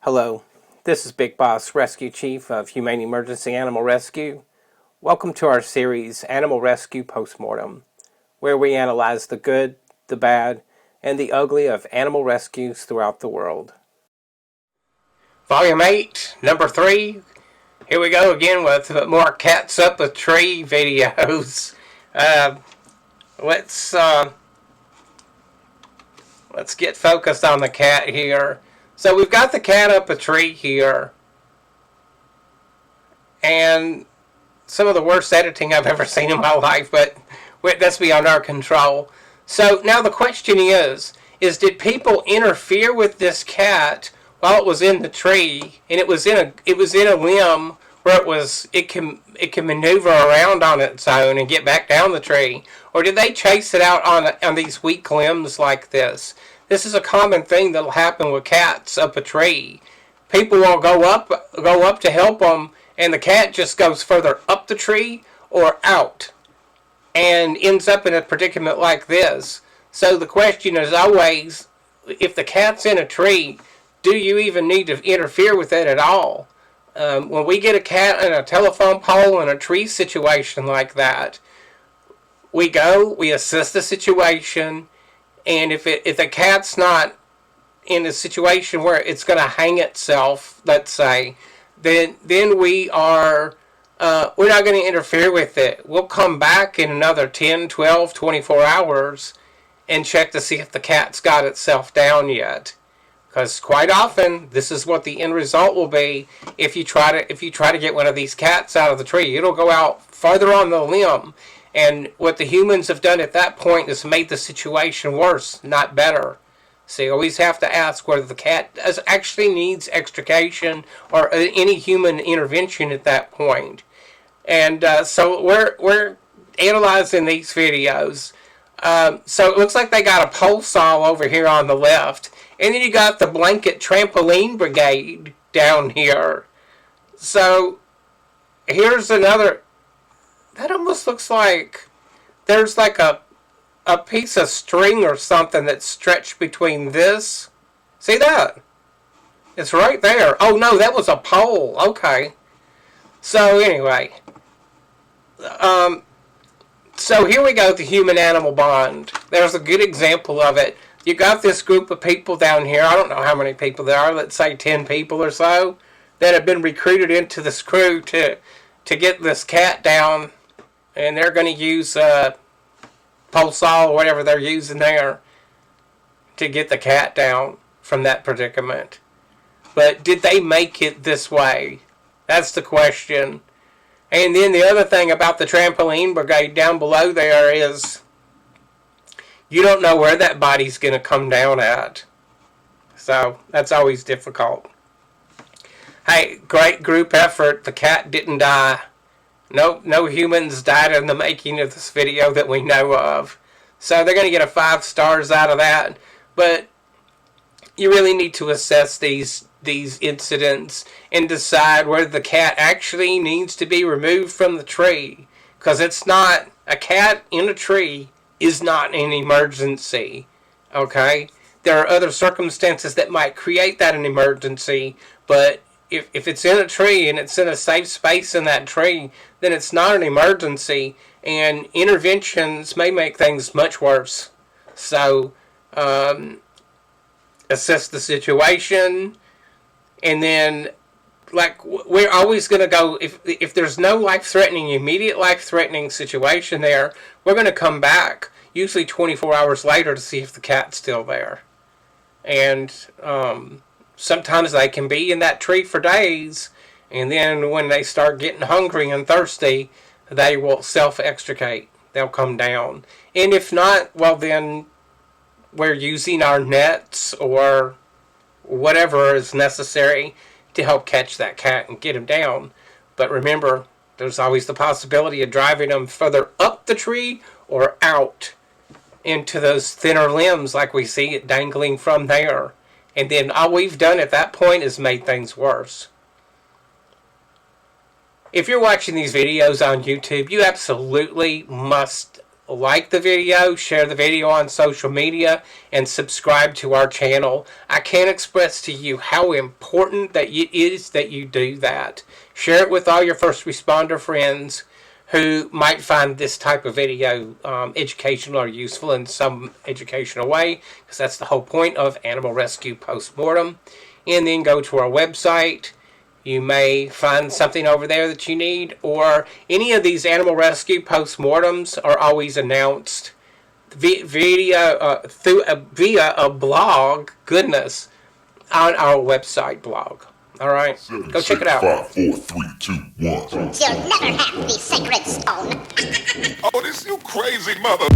Hello, this is Big Boss Rescue Chief of Humane Emergency Animal Rescue. Welcome to our series, Animal Rescue Postmortem, where we analyze the good, the bad, and the ugly of animal rescues throughout the world. Volume 8, Number 3. Here we go again with more cats up a tree videos. Let's get focused on the cat here. So we've got the cat up a tree here, and some of the worst editing I've ever seen in my life, but that's beyond our control. So now the question is did people interfere with this cat while it was in the tree, and it was in a limb where it can maneuver around on its own and get back down the tree, or did they chase it out on these weak limbs like this? This is a common thing that'll happen with cats up a tree. People will go up to help them, and the cat just goes further up the tree or out and ends up in a predicament like this. So the question is always, if the cat's in a tree, do you even need to interfere with it at all? When we get a cat in a telephone pole in a tree situation like that, we assess the situation, and if the cat's not in a situation where it's going to hang itself, let's say, then we're not going to interfere with it. We'll come back in another 10, 12, 24 hours and check to see if the cat's got itself down yet. Because quite often, this is what the end result will be if you try to get one of these cats out of the tree. It'll go out farther on the limb, and what the humans have done at that point is made the situation worse, not better. So you always have to ask whether the cat actually needs extrication or any human intervention at that point. And so we're analyzing these videos. So it looks like they got a pole saw over here on the left. And then you got the blanket trampoline brigade down here. So here's another. That almost looks like there's like a piece of string or something that's stretched between this. See that? It's right there. Oh no, that was a pole. Okay. So anyway. So here we go, the human-animal bond. There's a good example of it. You got this group of people down here. I don't know how many people there are. Let's say 10 people or so that have been recruited into this crew to get this cat down. And they're going to use pole saw or whatever they're using there to get the cat down from that predicament. But did they make it this way? That's the question. And then the other thing about the trampoline brigade down below there is you don't know where that body's going to come down at. So that's always difficult. Hey, great group effort. The cat didn't die. No humans died in the making of this video that we know of. So they're going to get a 5 stars out of that. But you really need to assess these incidents and decide whether the cat actually needs to be removed from the tree. Because it's not, a cat in a tree is not an emergency. Okay? There are other circumstances that might create that an emergency, but if it's in a tree and it's in a safe space in that tree, then it's not an emergency, and interventions may make things much worse. So, assess the situation, and then, like, we're always going to go, if there's no immediate life-threatening situation there, we're going to come back, usually 24 hours later, to see if the cat's still there. And, sometimes they can be in that tree for days, and then when they start getting hungry and thirsty, they will self-extricate. They'll come down. And if not, well then we're using our nets or whatever is necessary to help catch that cat and get him down. But remember, there's always the possibility of driving them further up the tree or out into those thinner limbs like we see it dangling from there. And then all we've done at that point is made things worse. If you're watching these videos on YouTube, you absolutely must like the video, share the video on social media, and subscribe to our channel. I can't express to you how important that it is that you do that. Share it with all your first responder friends who might find this type of video educational or useful in some educational way, because that's the whole point of Animal Rescue Postmortem. And then go to our website. You may find something over there that you need, or any of these animal rescue postmortems are always announced via a blog. Goodness, on our website blog. All right, go check it out. 5, 4, 3, 2, 1. You'll never have the sacred stone. Oh, this you crazy mother.